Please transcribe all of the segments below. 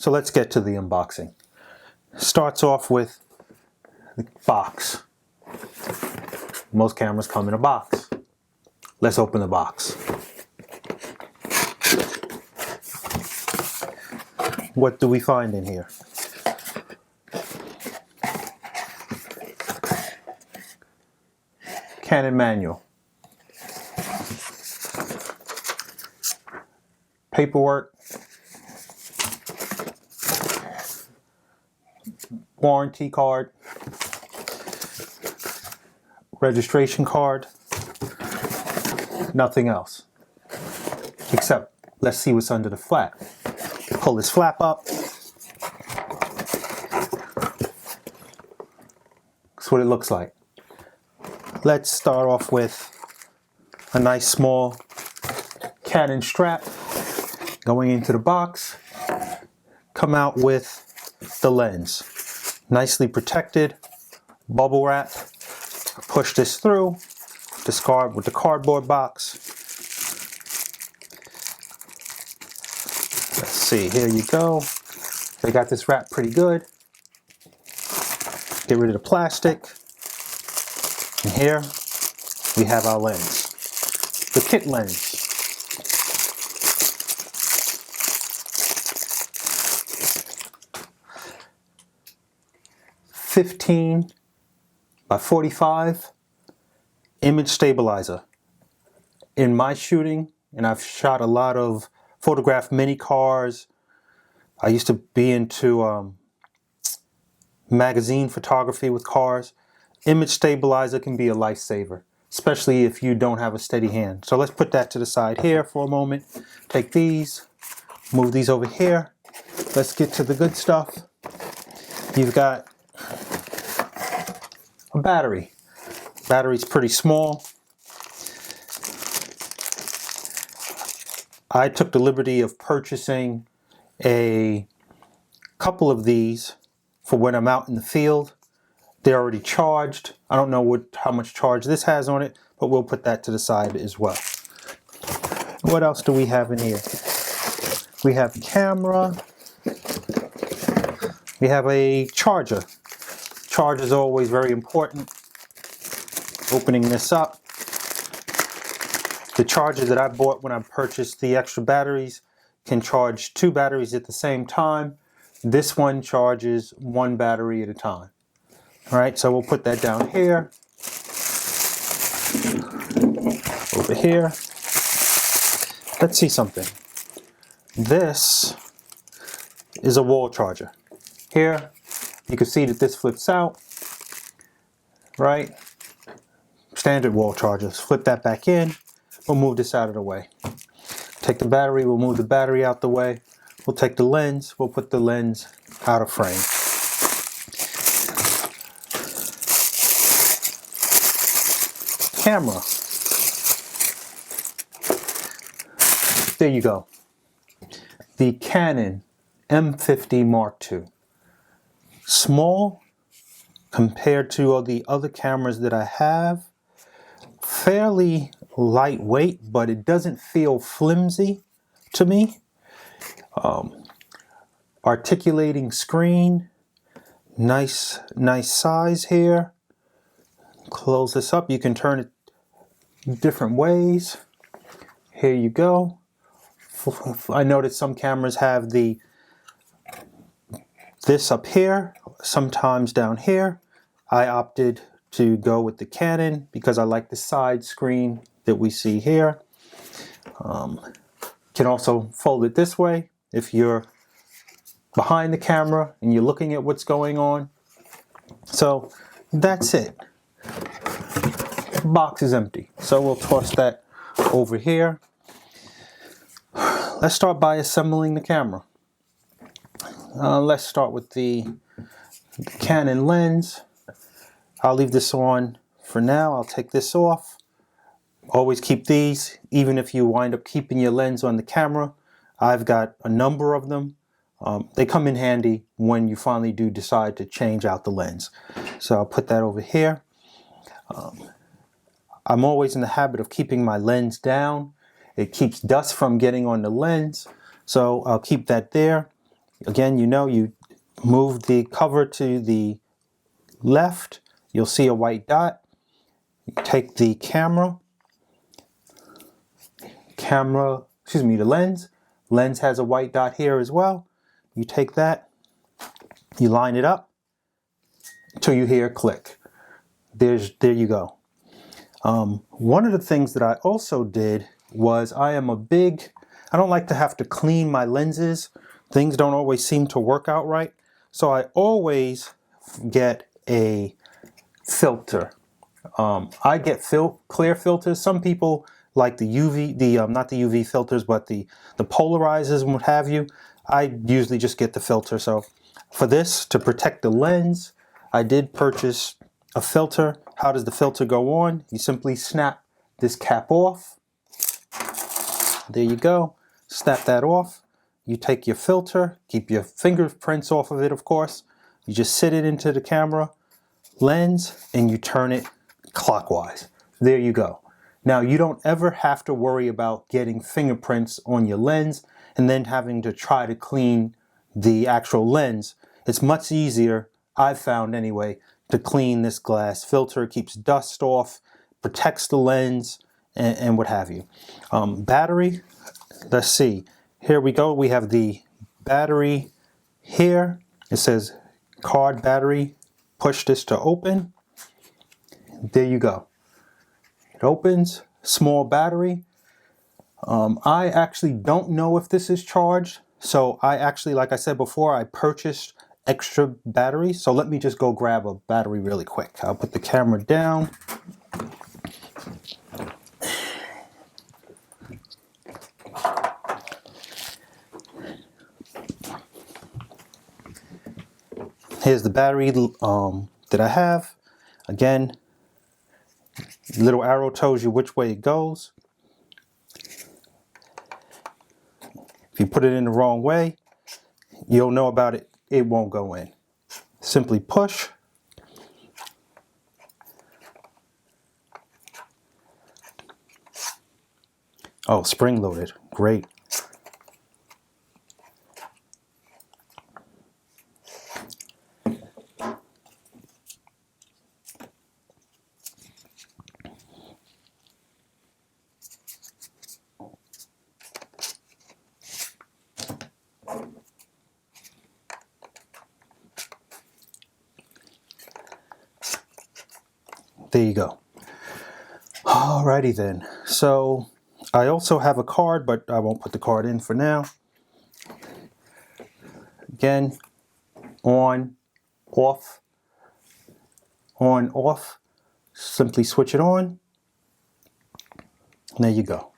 So let's get to the unboxing. Starts off with the box. Most cameras come in a box. Let's open the box. What do we find in here? Canon manual. Paperwork. Warranty card. Registration card. Nothing else. Except, let's see what's under the flap. Pull this flap up. That's what it looks like. Let's start off with a nice small Canon strap going into the box. Come out with the lens. Nicely protected, bubble wrap. Push this through, discard with the cardboard box. Let's see, here you go. They got this wrapped pretty good. Get rid of the plastic. And here we have our lens, the kit lens. .15 by 45 image stabilizer. In my shooting, and I've shot a lot of photographed mini cars. I used to be into magazine photography with cars. Image stabilizer can be a lifesaver, especially if you don't have a steady hand. So let's put that to the side here for a moment. Take these, move these over here. Let's get to the good stuff. You've got a battery. Battery's pretty small. I took the liberty of purchasing a couple of these for when I'm out in the field. They're already charged. I don't know how much charge this has on it, but we'll put that to the side as well. What else do we have in here? We have a camera. We have a charger. Charge is always very important. Opening this up. The charger that I bought when I purchased the extra batteries can charge 2 batteries at the same time. This one charges 1 battery at a time. All right, so we'll put that down here. Over here. Let's see something. This is a wall charger. Here, you can see that this flips out, right? Standard wall chargers. Flip that back in. We'll move this out of the way. Take the battery, we'll move the battery out the way. We'll take the lens, we'll put the lens out of frame. Camera. There you go. The Canon M50 Mark II. Small compared to all the other cameras that I have. Fairly lightweight, but it doesn't feel flimsy to me. Articulating screen. Nice size here. Close this up. You can turn it different ways. Here you go. I noticed some cameras have this up here, sometimes down here. I opted to go with the Canon because I like the side screen that we see here. Can also fold it this way if you're behind the camera and you're looking at what's going on. So that's it. The box is empty, so we'll toss that over here. Let's start by assembling the camera. Let's start with the Canon lens. I'll leave this on for now. I'll take this off. Always keep these, even if you wind up keeping your lens on the camera. I've got a number of them. They come in handy when you finally do decide to change out the lens. So I'll put that over here. I'm always in the habit of keeping my lens down. It keeps dust from getting on the lens, so I'll keep that there. Again, you know, you move the cover to the left, you'll see a white dot. You take the the lens. Lens has a white dot here as well. You take that, you line it up until you hear click. There you go. One of the things that I also did was I don't like to have to clean my lenses. Things don't always seem to work out right. So I always get a filter. I get clear filters. Some people like the UV, not the UV filters, but the polarizers and what have you. I usually just get the filter. So for this, to protect the lens, I did purchase a filter. How does the filter go on? You simply snap this cap off. There you go. Snap that off. You take your filter, keep your fingerprints off of it, of course. You just sit it into the camera lens and you turn it clockwise. There you go. Now you don't ever have to worry about getting fingerprints on your lens and then having to try to clean the actual lens. It's much easier, I've found anyway, to clean this glass filter. It keeps dust off, protects the lens, and what have you. Battery, let's see. Here we go. We have the battery here. It says card battery. Push this to open. There you go. It opens. Small battery. I actually don't know if this is charged. So I actually, like I said before, I purchased extra batteries. So let me just go grab a battery really quick. I'll put the camera down. Here's the battery that I have. Again, little arrow tells you which way it goes. If you put it in the wrong way, you'll know about it. It won't go in. Simply push. Oh, spring loaded. Great. There you go. Alrighty then. So I also have a card, but I won't put the card in for now. Again, on, off, on, off. Simply switch it on. And there you go.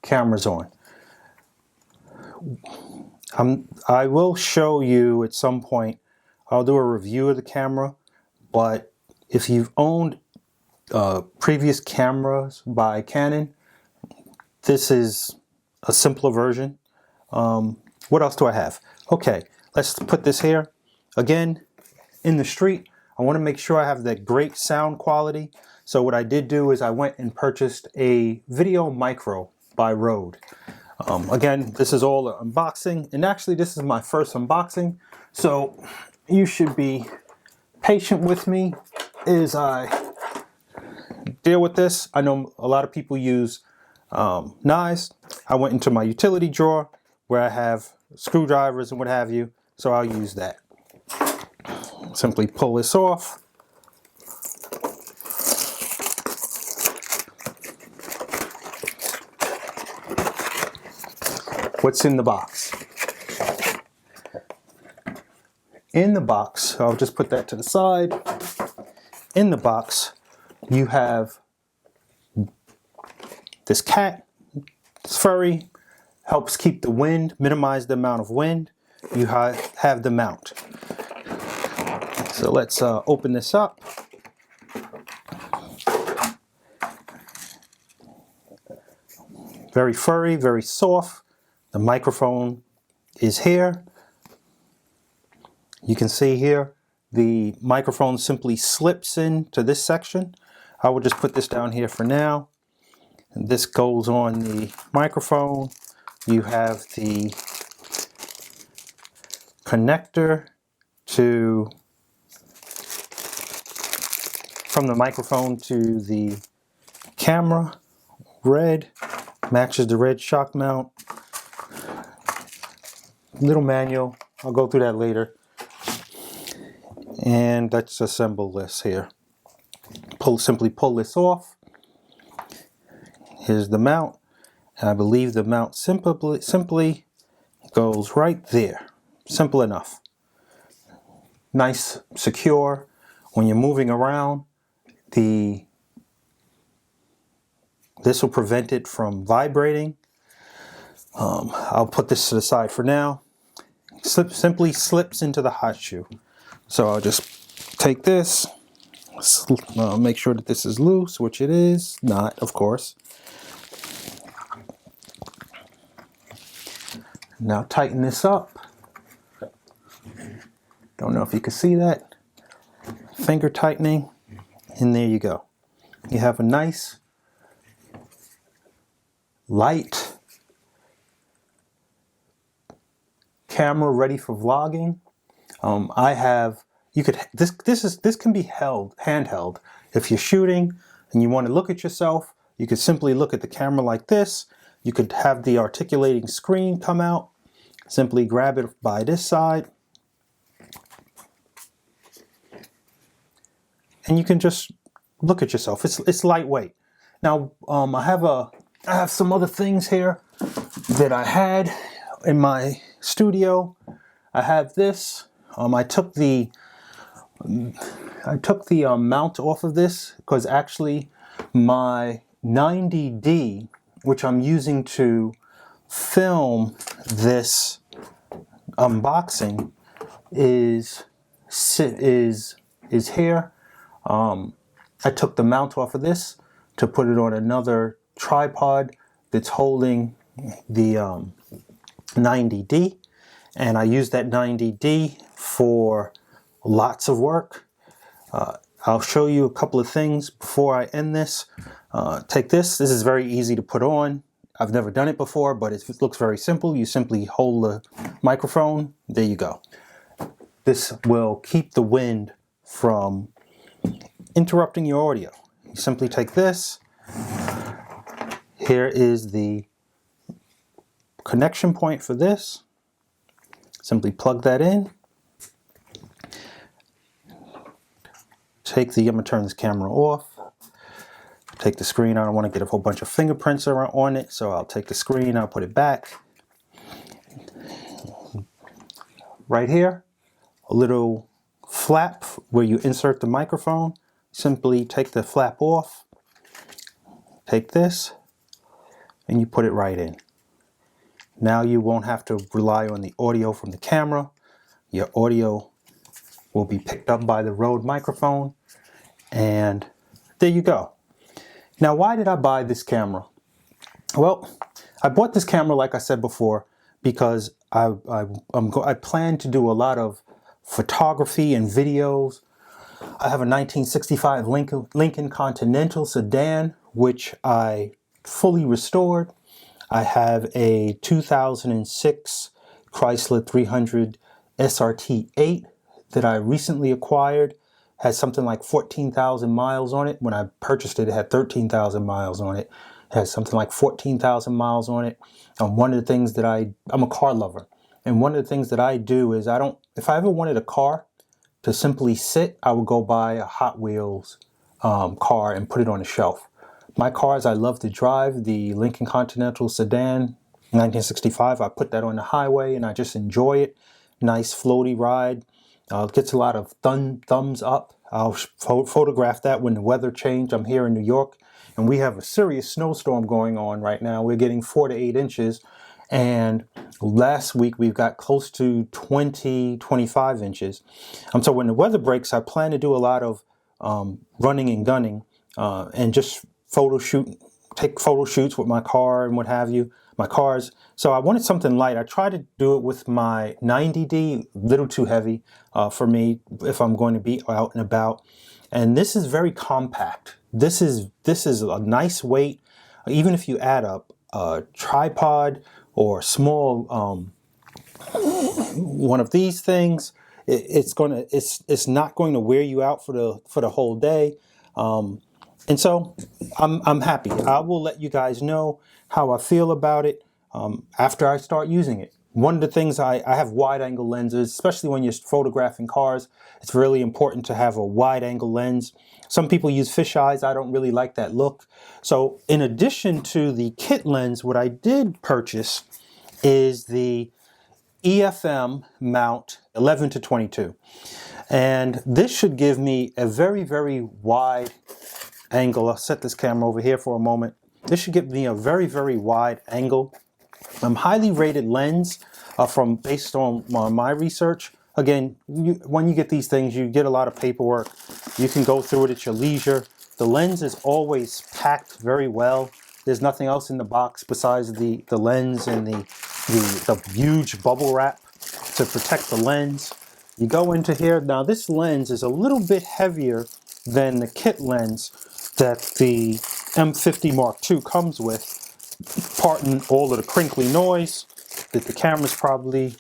Camera's on. I will show you at some point. I'll do a review of the camera, but if you've owned previous cameras by Canon, this is a simpler version. What else do I have? Okay, let's put this here. Again, in the street, I want to make sure I have that great sound quality. So what I did do is I went and purchased a Video Micro by Rode. Again, this is all an unboxing, and actually this is my first unboxing, so you should be patient with me as I deal with this. I know a lot of people use knives. I went into my utility drawer where I have screwdrivers and what have you, so I'll use that. Simply pull this off. What's in the box? In the box, I'll just put that to the side. In the box, you have this cat. It's furry, helps keep the wind, minimize the amount of wind. You have the mount. So let's open this up. Very furry, very soft. The microphone is here. You can see here, the microphone simply slips into this section. I will just put this down here for now. And this goes on the microphone. You have the connector from the microphone to the camera. Red, matches the red shock mount. Little manual, I'll go through that later. And let's assemble this here. Simply pull this off. Here's the mount. And I believe the mount simply goes right there. Simple enough. Nice, secure. When you're moving around, this will prevent it from vibrating. I'll put this to the side for now. Simply slips into the hot shoe. So I'll just take this, make sure that this is loose, which it is not, of course. Now tighten this up. Don't know if you can see that. Finger tightening, and there you go. You have a nice, light camera ready for vlogging. This can be handheld. If you're shooting and you want to look at yourself, you could simply look at the camera like this. You could have the articulating screen come out. Simply grab it by this side. And you can just look at yourself. It's lightweight. Now I have some other things here that I had in my studio. I have this. I took the mount off of this because actually my 90D, which I'm using to film this unboxing, is here. I took the mount off of this to put it on another tripod that's holding the 90D, and I use that 90D for lots of work. I'll show you a couple of things before I end this. Take this. This is very easy to put on. I've never done it before, but it looks very simple. You simply hold the microphone. There you go. This will keep the wind from interrupting your audio. You simply take this. Here is the connection point for this. Simply plug that in. I'm going to turn this camera off. Take the screen. I don't want to get a whole bunch of fingerprints on it, so I'll take the screen, I'll put it back. Right here, a little flap where you insert the microphone. Simply take the flap off, take this, and you put it right in. Now you won't have to rely on the audio from the camera. Your audio will be picked up by the Rode microphone, and there you go. Now, why did I buy this camera? Well, I bought this camera, like I said before, because I plan to do a lot of photography and videos. I have a 1965 Lincoln Continental sedan, which I fully restored. I have a 2006 Chrysler 300 SRT8 that I recently acquired. Has something like 14,000 miles on it. When I purchased it, it had 13,000 miles on it. It has something like 14,000 miles on it. One of the things that I'm a car lover. And one of the things that I do is if I ever wanted a car to simply sit, I would go buy a Hot Wheels car and put it on a shelf. My cars I love to drive, the Lincoln Continental sedan, 1965, I put that on the highway and I just enjoy it. Nice floaty ride. Gets a lot of thumbs up. I'll photograph that when the weather changed. I'm here in New York and we have a serious snowstorm going on right now. We're getting 4 to 8 inches. And last week we've got close to 25 inches. So when the weather breaks, I plan to do a lot of running and gunning and just take photo shoots with my car and what have you, my cars. So I wanted something light. I tried to do it with my 90D, a little too heavy for me if I'm going to be out and about. And this is very compact. This is a nice weight. Even if you add up a tripod or small one of these things, it's not going to wear you out for the whole day. And so I'm happy. I will let you guys know how I feel about it after I start using it. One of the things, I have wide angle lenses, especially when you're photographing cars. It's really important to have a wide angle lens. Some people use fisheyes. I don't really like that look. So in addition to the kit lens, what I did purchase is the EFM mount 11 to 22. And this should give me a very, very wide angle. I'll set this camera over here for a moment. This should give me a very, very wide angle. Highly rated lens based on my research. Again, when you get these things, you get a lot of paperwork. You can go through it at your leisure. The lens is always packed very well. There's nothing else in the box besides the lens and the huge bubble wrap to protect the lens. You go into here. Now this lens is a little bit heavier than the kit lens that the M50 Mark II comes with. Pardon all of the crinkly noise that the camera's probably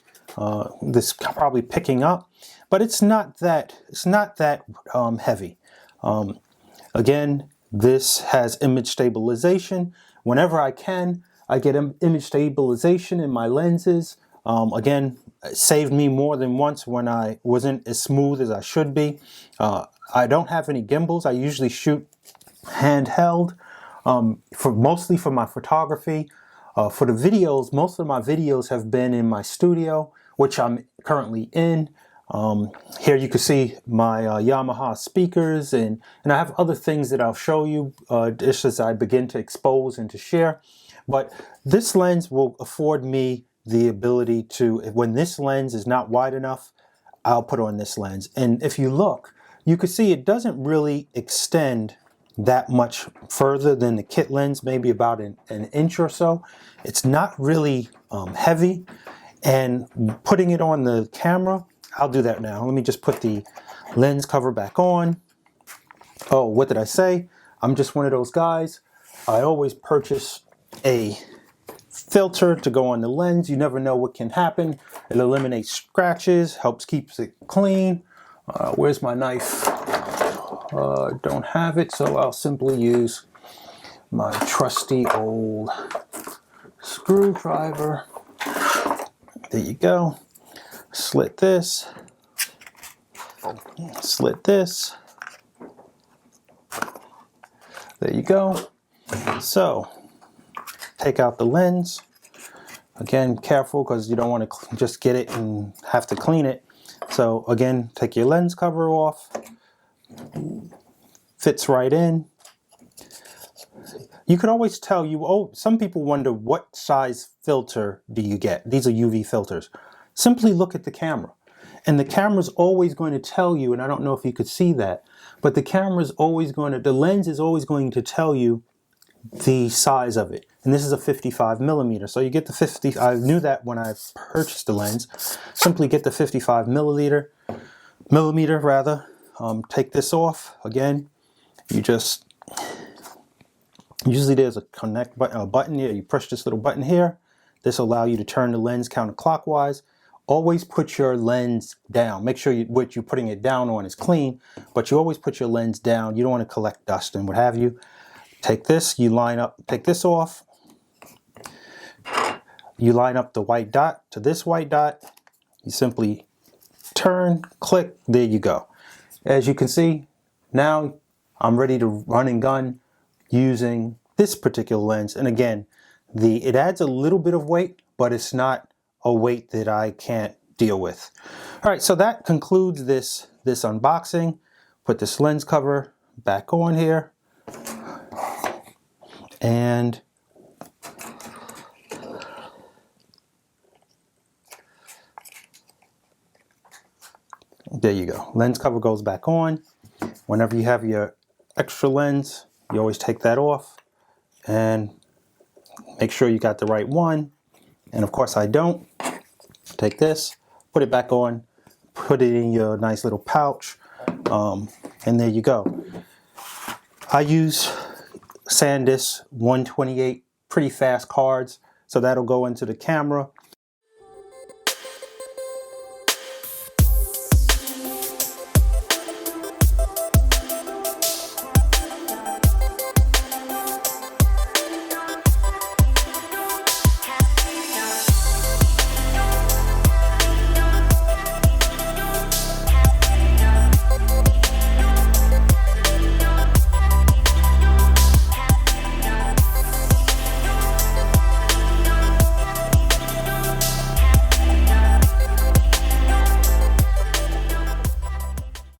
picking up, but it's not that heavy. Again, this has image stabilization. Whenever I can, I get image stabilization in my lenses. Again, it saved me more than once when I wasn't as smooth as I should be. I don't have any gimbals. I usually shoot handheld. Mostly for my photography. For the videos, most of my videos have been in my studio, which I'm currently in. Here you can see my Yamaha speakers, and I have other things that I'll show you just as I begin to expose and to share. But this lens will afford me the ability to, when this lens is not wide enough, I'll put on this lens. And if you look, you can see it doesn't really extend that much further than the kit lens, maybe about an inch or so. It's not really heavy, and putting it on the camera, I'll do that now. Let me just put the lens cover back on. Oh, what did I say? I'm just one of those guys. I always purchase a filter to go on the lens. You never know what can happen. It eliminates scratches, helps keeps it clean. Where's my knife? Don't have it, so I'll simply use my trusty old screwdriver. There you go. Slit this. Slit this. There you go. So, take out the lens. Again, careful because you don't want to just get it and have to clean it. So again, take your lens cover off. Fits right in. You can always tell some people wonder what size filter do you get. These are UV filters. Simply look at the camera. And the camera's always going to tell you, and I don't know if you could see that, but the lens is always going to tell you the size of it. And this is a 55 millimeter. So you get the 50, I knew that when I purchased the lens. Simply get the 55 millimeter. Take this off. Again, usually there's a connect button here. You push this little button here. This will allow you to turn the lens counterclockwise. Always put your lens down. Make sure what you're putting it down on is clean, but you always put your lens down. You don't want to collect dust and what have you. Take this, take this off. You line up the white dot to this white dot. You simply turn, click, there you go. As you can see, now I'm ready to run and gun using this particular lens. And again, it adds a little bit of weight, but it's not a weight that I can't deal with. All right, so that concludes this unboxing. Put this lens cover back on here. And there you go. Lens cover goes back on. Whenever you have your extra lens, you always take that off and make sure you got the right one. And of course I don't. Take this, put it back on, put it in your nice little pouch, and there you go. I use SanDisk 128 pretty fast cards, so that'll go into the camera.